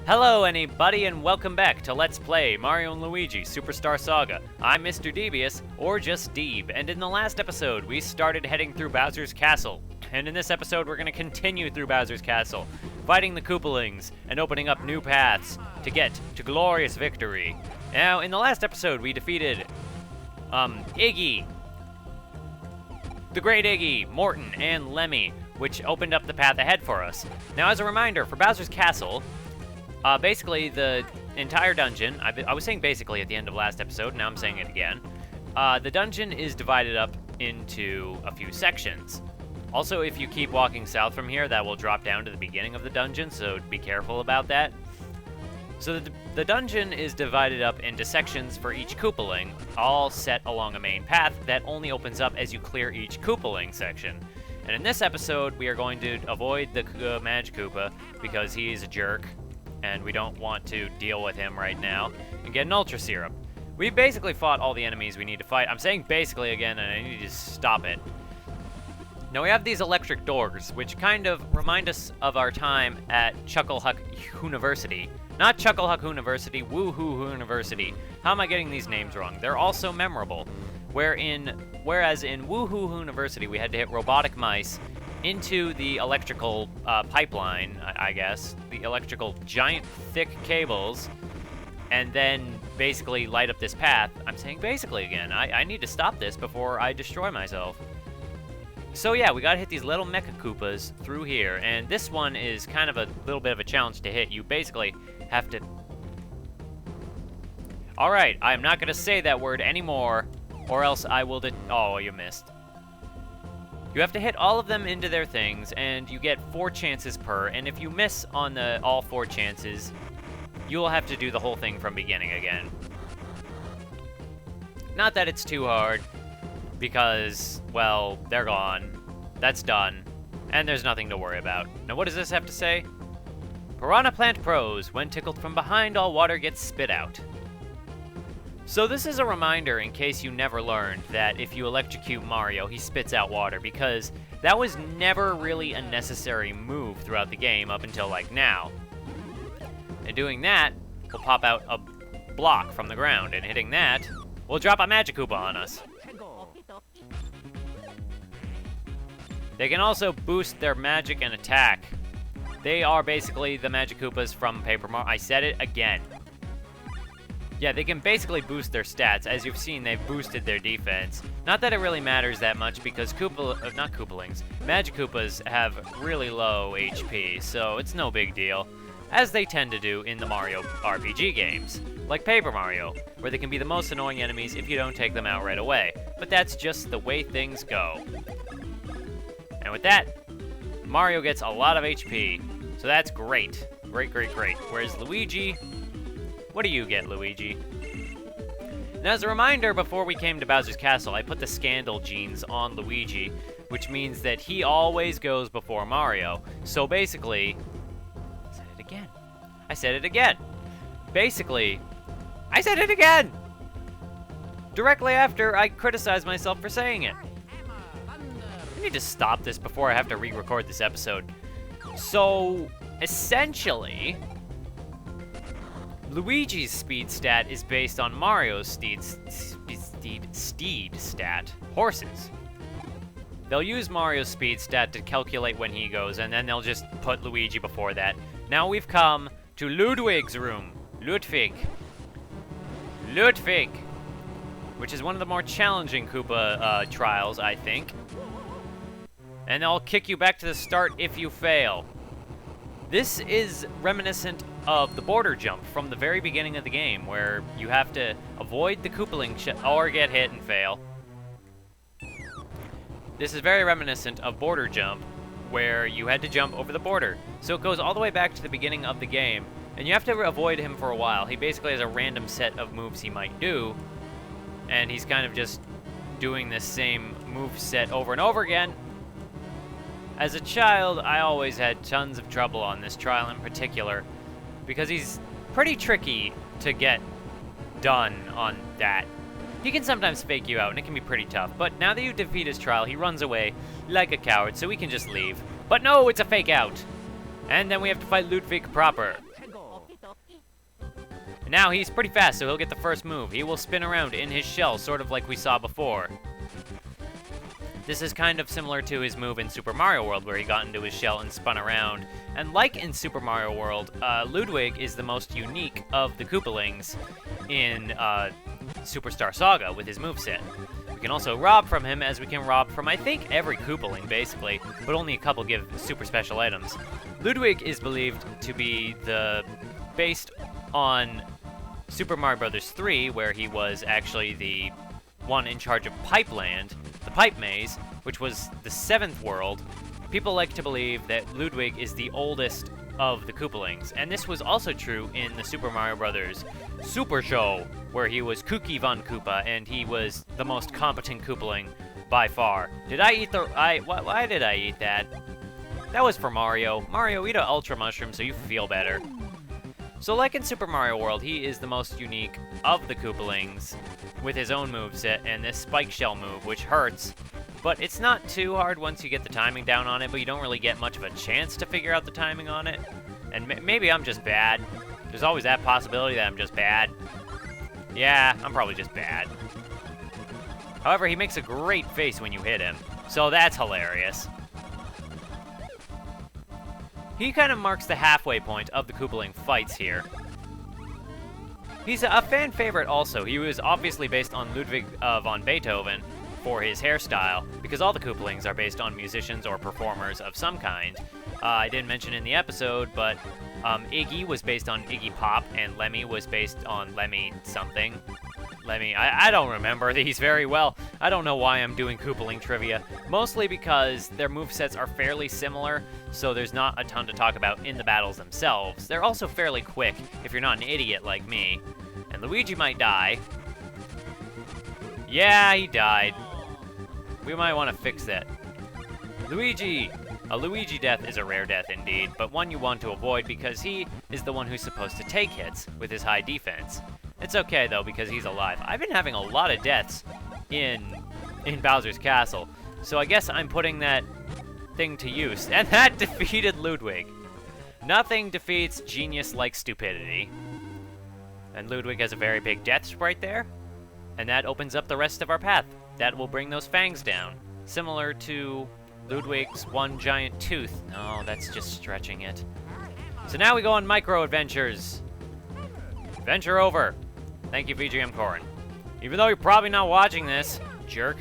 Hello anybody and welcome back to Let's Play Mario & Luigi Superstar Saga. I'm Mr. Devious, or just Deeb, and in the last episode we started heading through Bowser's Castle. And in this episode we're going to continue through Bowser's Castle, fighting the Koopalings and opening up new paths to get to glorious victory. Now, in the last episode we defeated, Iggy, the Great Iggy, Morton, and Lemmy, which opened up the path ahead for us. Now, as a reminder, for Bowser's Castle, basically, the entire dungeon, I was saying basically at the end of last episode, now I'm saying it again. The dungeon is divided up into a few sections. Also, if you keep walking south from here, that will drop down to the beginning of the dungeon, so be careful about that. So the dungeon is divided up into sections for each Koopaling, all set along a main path that only opens up as you clear each Koopaling section. And in this episode, we are going to avoid the Magi Koopa because he's a jerk, and we don't want to deal with him right now, and get an Ultra Serum. We basically fought all the enemies we need to fight. I'm saying basically again, and I need to stop it. Now we have these electric doors, which kind of remind us of our time at Chucklehuck University. Not Chucklehuck University, Woohoo University. How am I getting these names wrong? They're all so memorable. Whereas in Woohoo University, we had to hit robotic mice into the electrical pipeline, I guess, the electrical giant thick cables, and then basically light up this path. I'm saying basically again. I need to stop this before I destroy myself. So yeah, we gotta hit these little Mecha Koopas through here, and this one is kind of a little bit of a challenge to hit. You basically have to... Alright, I'm not gonna say that word anymore, or else I will oh, you missed. You have to hit all of them into their things, and you get 4 chances per, and if you miss on all 4 chances, you'll have to do the whole thing from beginning again. Not that it's too hard, because, well, they're gone. That's done, and there's nothing to worry about. Now what does this have to say? Piranha Plant Pros, when tickled from behind, all water gets spit out. So this is a reminder in case you never learned that if you electrocute Mario, he spits out water, because that was never really a necessary move throughout the game up until like now. And doing that will pop out a block from the ground, and hitting that will drop a Magi Koopa on us. They can also boost their magic and attack. They are basically the Magi Koopas from Paper Mario. I said it again. Yeah, they can basically boost their stats. As you've seen, they've boosted their defense. Not that it really matters that much because not Koopalings, Magi Koopas have really low HP, so it's no big deal. As they tend to do in the Mario RPG games, like Paper Mario, where they can be the most annoying enemies if you don't take them out right away. But that's just the way things go. And with that, Mario gets a lot of HP, so that's great. Great, great, great. Whereas Luigi... What do you get, Luigi? Now, as a reminder, before we came to Bowser's Castle, I put the Scandal genes on Luigi, which means that he always goes before Mario. So basically... I said it again. I said it again. Basically... I said it again! Directly after I criticized myself for saying it. I need to stop this before I have to re-record this episode. So, essentially... Luigi's speed stat is based on Mario's steed stat, horses. They'll use Mario's speed stat to calculate when he goes, and then they'll just put Luigi before that. Now we've come to Ludwig's room. Ludwig. Which is one of the more challenging Koopa trials, I think. And they'll kick you back to the start if you fail. This is reminiscent of the border jump from the very beginning of the game, where you have to avoid the Koopaling or get hit and fail. This is very reminiscent of border jump, where you had to jump over the border. So it goes all the way back to the beginning of the game, and you have to avoid him for a while. He basically has a random set of moves he might do, and he's kind of just doing this same move set over and over again. As a child, I always had tons of trouble on this trial in particular, because he's pretty tricky to get done on that. He can sometimes fake you out, and it can be pretty tough, but now that you defeat his trial, he runs away like a coward, so we can just leave. But no, it's a fake out! And then we have to fight Ludwig proper. Now he's pretty fast, so he'll get the first move. He will spin around in his shell, sort of like we saw before. This is kind of similar to his move in Super Mario World, where he got into his shell and spun around. And like in Super Mario World, Ludwig is the most unique of the Koopalings in Superstar Saga with his moveset. We can also rob from him, as we can rob from, I think, every Koopaling, basically, but only a couple give super special items. Ludwig is believed to be based on Super Mario Bros. 3, where he was actually the one in charge of Pipeland, the Pipe Maze, which was the 7th world. People like to believe that Ludwig is the oldest of the Koopalings, and this was also true in the Super Mario Bros. Super Show, where he was Kooky Von Koopa, and he was the most competent Koopaling by far. Did I eat why did I eat that? That was for Mario. Mario, eat a Ultra Mushroom so you feel better. So like in Super Mario World, he is the most unique of the Koopalings with his own moveset and this Spike Shell move, which hurts, but it's not too hard once you get the timing down on it, but you don't really get much of a chance to figure out the timing on it. And maybe I'm just bad. There's always that possibility that I'm just bad. Yeah, I'm probably just bad. However, he makes a great face when you hit him, so that's hilarious. He kind of marks the halfway point of the Koopaling fights here. He's a fan favorite also. He was obviously based on Ludwig von Beethoven for his hairstyle, because all the Koopalings are based on musicians or performers of some kind. I didn't mention in the episode, but Iggy was based on Iggy Pop, and Lemmy was based on Lemmy something. Lemmy, I don't remember these very well. I don't know why I'm doing Koopaling trivia. Mostly because their movesets are fairly similar, so there's not a ton to talk about in the battles themselves. They're also fairly quick, if you're not an idiot like me. And Luigi might die. Yeah, he died. We might want to fix that. Luigi! A Luigi death is a rare death indeed, but one you want to avoid because he is the one who's supposed to take hits with his high defense. It's okay, though, because he's alive. I've been having a lot of deaths in Bowser's Castle, so I guess I'm putting that thing to use. And that defeated Ludwig. Nothing defeats genius-like stupidity. And Ludwig has a very big death sprite there, and that opens up the rest of our path. That will bring those fangs down, similar to Ludwig's one giant tooth. No, that's just stretching it. So now we go on micro adventures. Venture over. Thank you, VGM Corrin. Even though you're probably not watching this, jerk.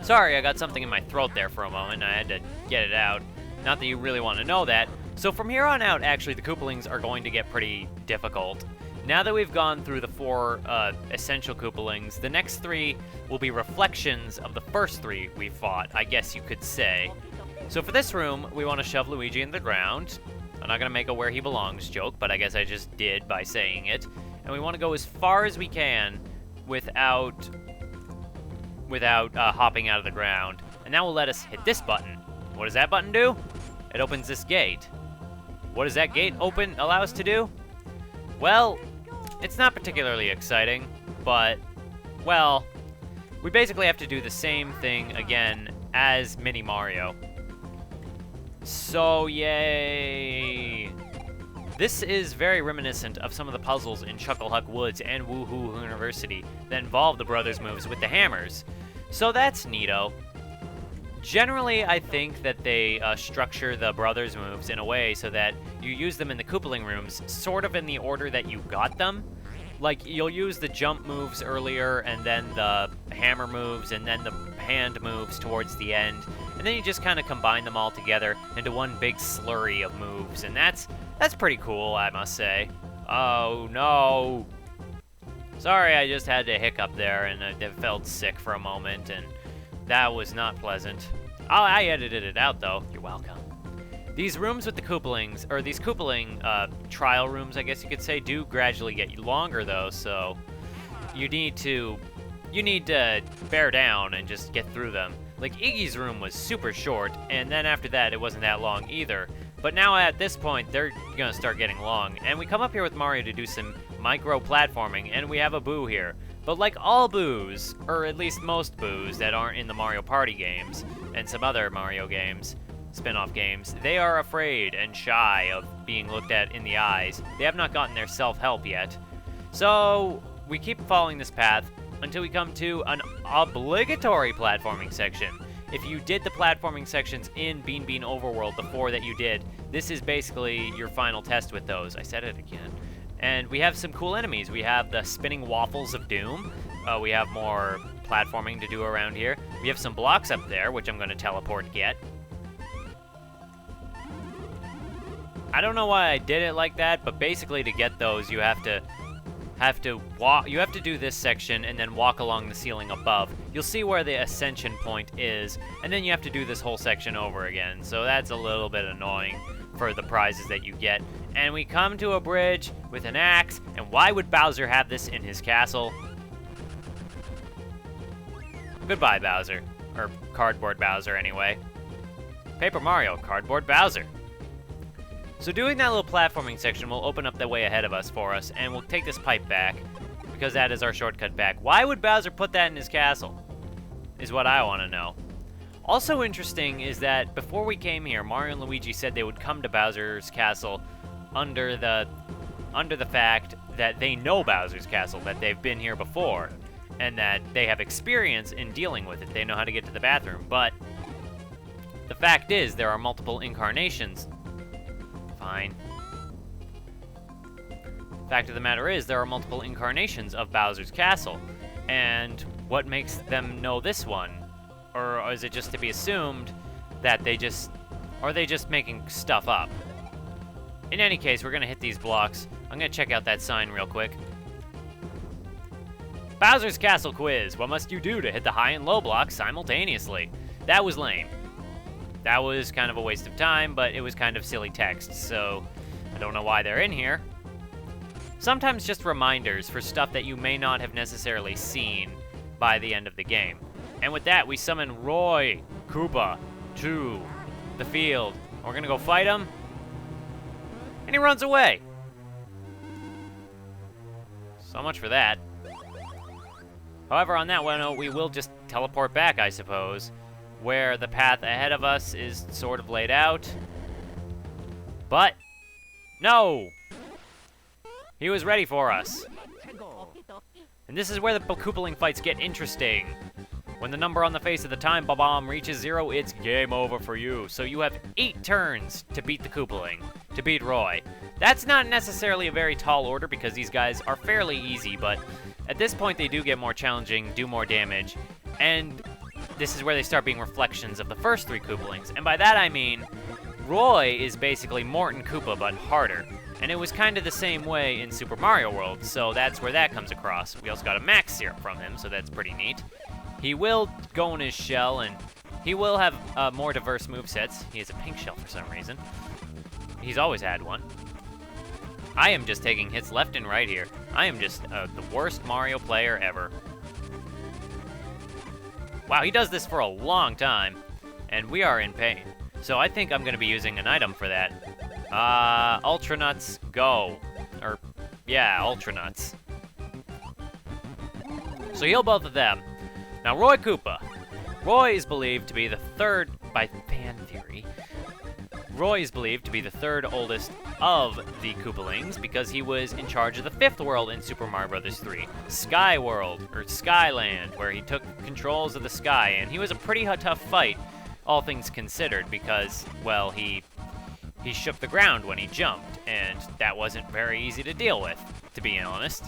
Sorry, I got something in my throat there for a moment, and I had to get it out. Not that you really want to know that. So from here on out, actually, the Koopalings are going to get pretty difficult. Now that we've gone through the 4 essential Koopalings, the next 3 will be reflections of the first 3 we fought, I guess you could say. So for this room, we want to shove Luigi in the ground. I'm not going to make a where he belongs joke, but I guess I just did by saying it. And we want to go as far as we can without hopping out of the ground. And that will let us hit this button. What does that button do? It opens this gate. What does that gate allow us to do? Well, it's not particularly exciting, but, well, we basically have to do the same thing again as Mini Mario. So, yay! This is very reminiscent of some of the puzzles in Chucklehuck Woods and Woohoo University that involve the brothers' moves with the hammers. So that's neato. Generally, I think that they structure the brothers' moves in a way so that you use them in the Koopaling rooms sort of in the order that you got them. Like, you'll use the jump moves earlier, and then the hammer moves, and then the hand moves towards the end. And then you just kind of combine them all together into one big slurry of moves, and that's pretty cool, I must say. Oh, no. Sorry, I just had to hiccup there, and I felt sick for a moment, and that was not pleasant. I edited it out, though. You're welcome. These rooms with the Koopalings, or these Koopaling trial rooms, I guess you could say, do gradually get longer, though, so you need to bear down and just get through them. Like, Iggy's room was super short, and then after that, it wasn't that long either. But now at this point, they're gonna start getting long, and we come up here with Mario to do some micro-platforming, and we have a Boo here. But like all Boos, or at least most Boos that aren't in the Mario Party games, and some other Mario games, spin-off games, they are afraid and shy of being looked at in the eyes. They have not gotten their self-help yet. So we keep following this path until we come to an obligatory platforming section. If you did the platforming sections in Bean Bean Overworld, the 4 that you did, this is basically your final test with those. I said it again. And we have some cool enemies. We have the spinning waffles of doom. We have more platforming to do around here. We have some blocks up there, which I'm going to teleport get. I don't know why I did it like that, but basically to get those, you have to walk. You have to do this section and then walk along the ceiling above. You'll see where the ascension point is, and then you have to do this whole section over again. So that's a little bit annoying for the prizes that you get. And we come to a bridge with an axe, and why would Bowser have this in his castle? Goodbye, Bowser. Or Cardboard Bowser, anyway. Paper Mario, Cardboard Bowser. So doing that little platforming section will open up the way ahead of us for us, and we'll take this pipe back, because that is our shortcut back. Why would Bowser put that in his castle? Is what I want to know. Also interesting is that before we came here, Mario and Luigi said they would come to Bowser's castle under the fact that they know Bowser's castle, that they've been here before, and that they have experience in dealing with it. They know how to get to the bathroom, but the fact is there are multiple incarnations. Fine. Fact of the matter is, there are multiple incarnations of Bowser's castle. And what makes them know this one? Or is it just to be assumed that are they just making stuff up? In any case, we're gonna hit these blocks. I'm gonna check out that sign real quick. Bowser's Castle Quiz. What must you do to hit the high and low blocks simultaneously? That was lame. That was kind of a waste of time, but it was kind of silly text, so I don't know why they're in here. Sometimes just reminders for stuff that you may not have necessarily seen by the end of the game. And with that, we summon Roy Koopa to the field. We're gonna go fight him, and he runs away. So much for that. However, on that one, we will just teleport back, I suppose, where the path ahead of us is sort of laid out. But, no! He was ready for us. And this is where the Koopaling fights get interesting. When the number on the face of the time bomb reaches 0, it's game over for you. So you have 8 turns to beat the Koopaling, to beat Roy. That's not necessarily a very tall order because these guys are fairly easy, but at this point they do get more challenging, do more damage, and this is where they start being reflections of the first 3 Koopalings. And by that I mean, Roy is basically Morton Koopa, but harder. And it was kind of the same way in Super Mario World, so that's where that comes across. We also got a Max Syrup from him, so that's pretty neat. He will go in his shell, and he will have more diverse movesets. He has a pink shell for some reason. He's always had one. I am just taking hits left and right here. I am just the worst Mario player ever. Wow, he does this for a long time, and we are in pain. So I think I'm going to be using an item for that. Ultra Nuts, go. Or, yeah, Ultra Nuts. So heal both of them. Now, Roy Koopa. Roy is believed to be the third, by fan theory, Roy is believed to be the third oldest of the Koopalings because he was in charge of the 5th world in Super Mario Bros. 3, Sky World, or Skyland, where he took controls of the sky, and he was a pretty tough fight, all things considered, because, well, he shook the ground when he jumped, and that wasn't very easy to deal with, to be honest.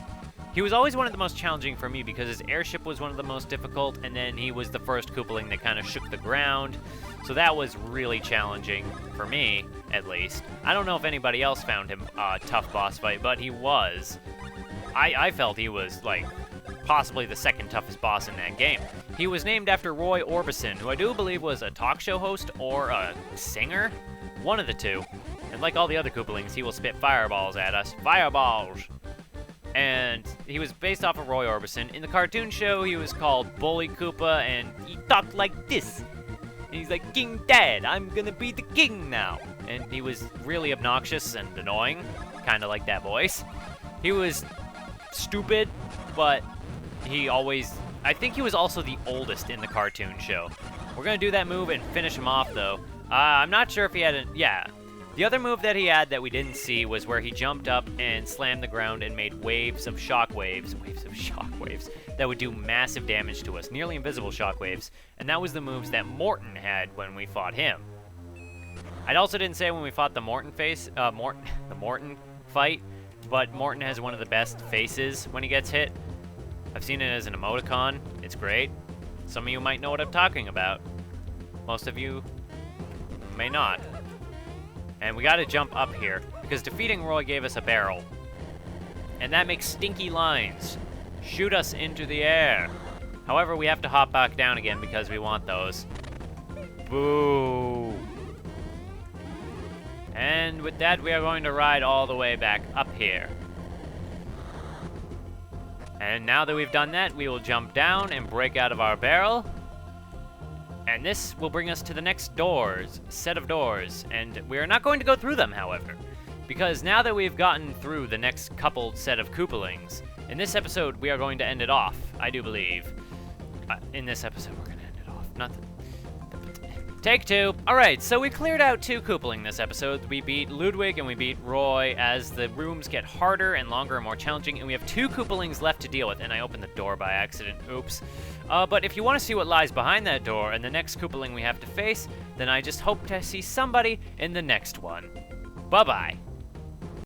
He was always one of the most challenging for me because his airship was one of the most difficult, and then he was the first Koopaling that kind of shook the ground. So that was really challenging for me, at least. I don't know if anybody else found him a tough boss fight, but he was. I felt he was, like, possibly the second toughest boss in that game. He was named after Roy Orbison, who I do believe was a talk show host or a singer. One of the two. And like all the other Koopalings, he will spit fireballs at us. Fireballs! And he was based off of Roy Orbison. In the cartoon show, he was called Bully Koopa, and he talked like this. And he's like, King Dad, I'm gonna be the king now. And he was really obnoxious and annoying, kind of like that voice. He was stupid, but I think he was also the oldest in the cartoon show. We're gonna do that move and finish him off, though. I'm not sure if he had a... Yeah. The other move that he had that we didn't see was where he jumped up and slammed the ground and made waves of shockwaves. Waves of shockwaves. That would do massive damage to us. Nearly invisible shockwaves. And that was the moves that Morton had when we fought him. I also didn't say when we fought the Morton fight, but Morton has one of the best faces when he gets hit. I've seen it as an emoticon. It's great. Some of you might know what I'm talking about. Most of you may not. And we gotta jump up here, because defeating Roy gave us a barrel. And that makes stinky lines shoot us into the air. However, we have to hop back down again because we want those. Boo! And with that, we are going to ride all the way back up here. And now that we've done that, we will jump down and break out of our barrel. And this will bring us to the next set of doors. And we are not going to go through them, however. Because now that we've gotten through the next couple set of Koopalings, in this episode, we are going to end it off, I do believe. In this episode, we're going to end it off. Not the... Take two. Alright, so we cleared out 2 Koopaling this episode. We beat Ludwig and we beat Roy as the rooms get harder and longer and more challenging, and we have 2 Koopalings left to deal with, and I opened the door by accident. Oops. But if you want to see what lies behind that door and the next Koopaling we have to face, then I just hope to see somebody in the next one. Bye-bye.